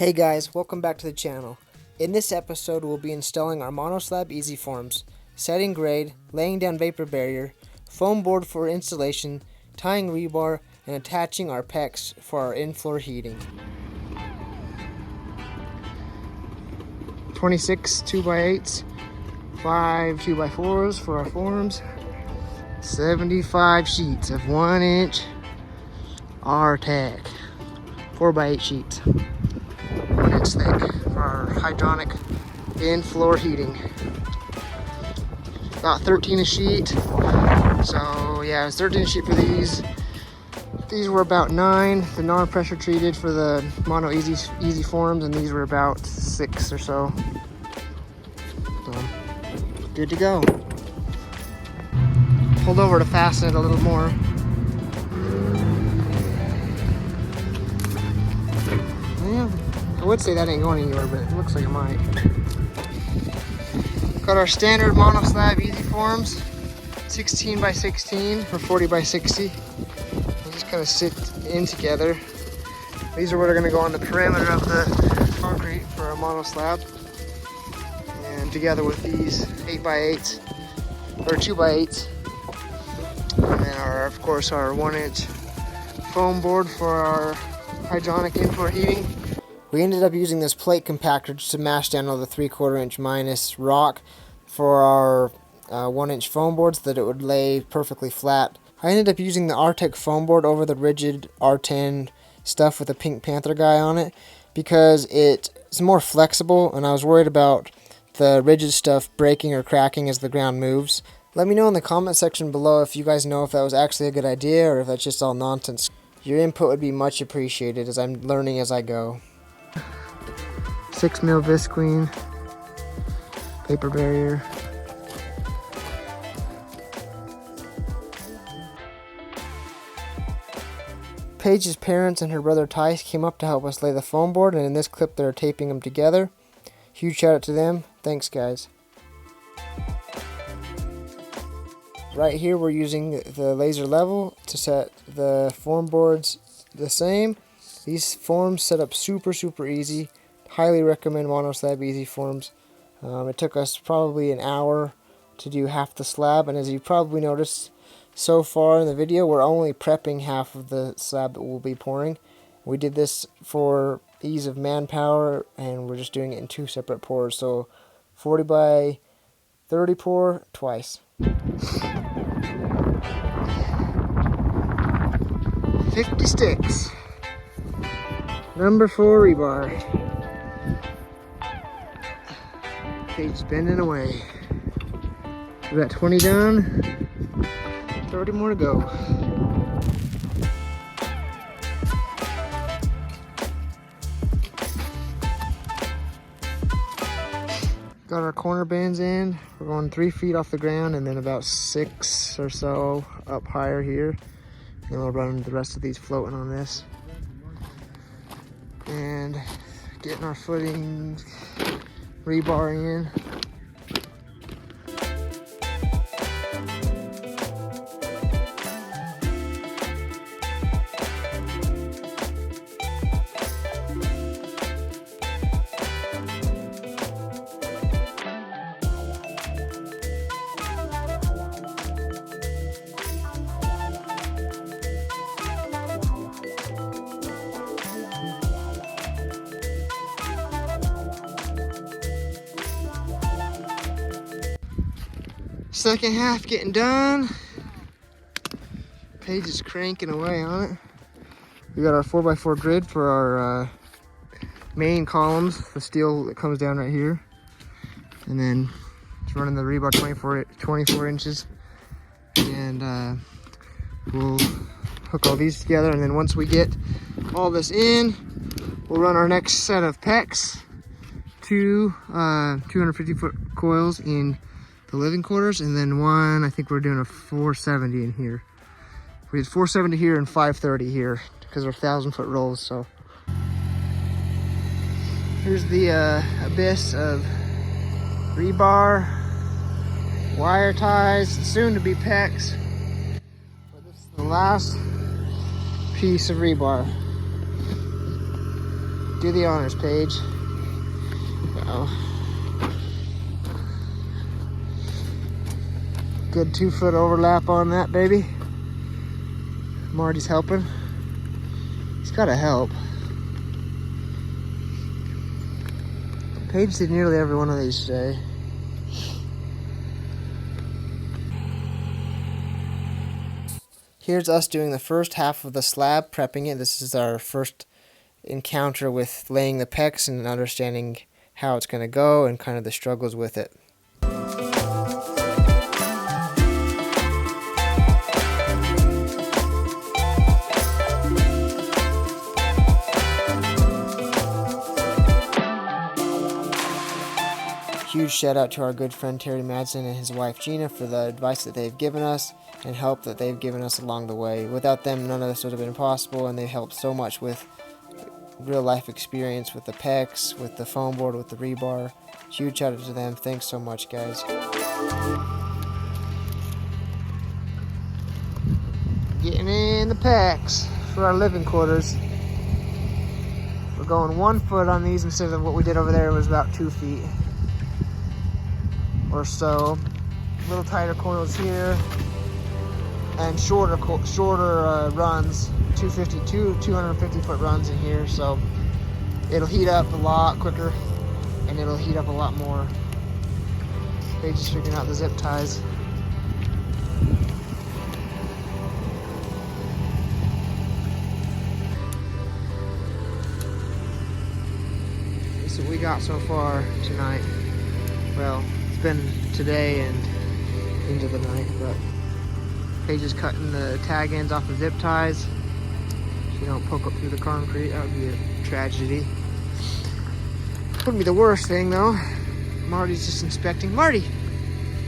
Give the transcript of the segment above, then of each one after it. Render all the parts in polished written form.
Hey guys, welcome back to the channel. In this episode we'll be installing our Mono Slab Ez Forms, setting grade, laying down vapor barrier, foam board for installation, tying rebar, and attaching our PEX for our in-floor heating. 26 2x8s, 5 2x4s for our forms, 75 sheets of 1 inch R-TAG, 4x8 sheets. 1 inch thick for our hydronic in-floor heating. About 13 a sheet. So yeah, it was 13 a sheet for these. These were about 9, the non-pressure treated for the Mono Ez Forms, and these were about 6 or so. So good to go. Pulled over to fasten it a little more. Yeah, I would say that ain't going anywhere, but it looks like it might. Got our standard Mono Slab Ez Forms, 16 by 16 or 40 by 60. They'll just kind of sit in together. These are what are going to go on the perimeter of the concrete for our Mono Slab. And together with these 8x8s or 2x8s. And then of course our 1 inch foam board for our hydronic in-floor heating. We ended up using this plate compactor just to mash down all the 3/4 inch minus rock for our 1 inch foam board so that it would lay perfectly flat. I ended up using the Arctic foam board over the rigid R10 stuff with the Pink Panther guy on it because it's more flexible, and I was worried about the rigid stuff breaking or cracking as the ground moves. Let me know in the comment section below if you guys know if that was actually a good idea or if that's just all nonsense. Your input would be much appreciated as I'm learning as I go. 6 mil visqueen, vapor barrier. Paige's parents and her brother Tice came up to help us lay the foam board, and in this clip they're taping them together. Huge shout out to them. Thanks guys. Right here we're using the laser level to set the form boards the same. These forms set up super easy. Highly recommend Mono Slab Ez Forms. It took us probably an hour to do half the slab, and as you probably noticed so far in the video, we're only prepping half of the slab that we'll be pouring. We did this for ease of manpower, and we're just doing it in 2 separate pours, so 40 by 30 pour twice. 50 sticks. Number 4 rebar. Paige bending away. We got 20 done. 30 more to go. Got our corner bands in. We're going 3 feet off the ground and then about 6 or so up higher here. And we'll run the rest of these floating on this. And getting our footings, rebar in. Second half getting done. Paige is cranking away on it. We got our 4x4 grid for our main columns, the steel that comes down right here. And then it's running the rebar 24 inches. And we'll hook all these together, and then once we get all this in, we'll run our next set of PEX, 2 250-foot coils in the living quarters, and then one, I think we're doing a 470 in here. We did 470 here and 530 here because they're 1,000-foot rolls. So here's the abyss of rebar, wire ties, soon to be PEX. But this is the last piece of rebar. Do the honors, Paige. Good 2 foot overlap on that baby. Marty's helping. He's gotta help. Paige did nearly every one of these today. Here's us doing the first half of the slab, prepping it. This is our first encounter with laying the pecs and understanding how it's going to go and kind of the struggles with it. Huge shout out to our good friend Terry Madsen and his wife Gina for the advice that they've given us and help that they've given us along the way. Without them, none of this would have been possible, and they've helped so much with real life experience with the pecs, with the foam board, with the rebar. Huge shout out to them. Thanks so much, guys. Getting in the pecs for our living quarters. We're going 1 foot on these instead of what we did over there. It was about 2 feet or so. A little tighter coils here and shorter runs, 250 foot runs in here, so it'll heat up a lot quicker and it'll heat up a lot more. Paige is figuring out the zip ties. This is what we got so far tonight. Well, it's been today and into the night, but Paige is cutting the tag ends off the zip ties so you don't poke up through the concrete. That would be a tragedy. Wouldn't be the worst thing though. Marty's just inspecting. Marty!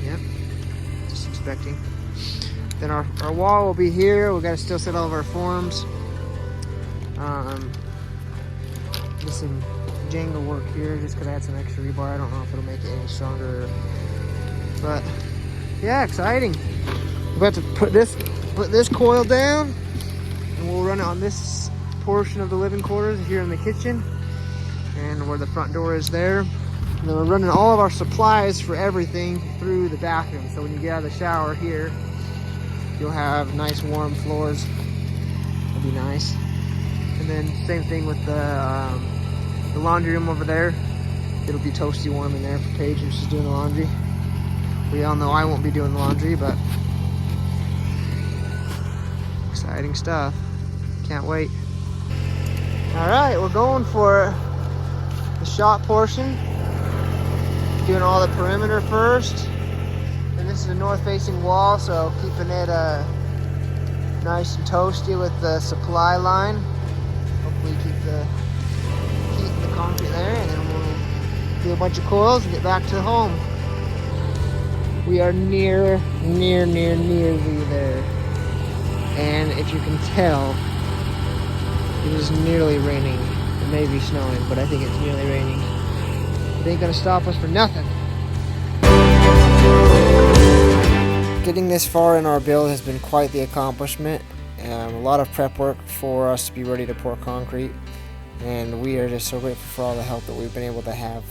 Yep, just inspecting. Then our wall will be here. We got to still set all of our forms. Just some jangle work here just because I had some extra rebar. I don't know if it'll make it any stronger, but yeah, exciting. We're about to put this coil down and we'll run it on this portion of the living quarters here in the kitchen and where the front door is there. And then we're running all of our supplies for everything through the bathroom. So when you get out of the shower here, you'll have nice warm floors. That'll be nice. And then same thing with the laundry room over there. It'll be toasty warm in there for Paige when she's doing the laundry. We all know I won't be doing the laundry, but exciting stuff. Can't wait. All right, we're going for the shop portion. Doing all the perimeter first. And this is a north-facing wall, so keeping it nice and toasty with the supply line. Hopefully keep the heat in the concrete there, and then we'll do a bunch of coils and get back to home. We are nearly there. And if you can tell, it is nearly raining. It may be snowing, but I think it's nearly raining. It ain't gonna stop us for nothing. Getting this far in our build has been quite the accomplishment. A lot of prep work for us to be ready to pour concrete. And we are just so grateful for all the help that we've been able to have.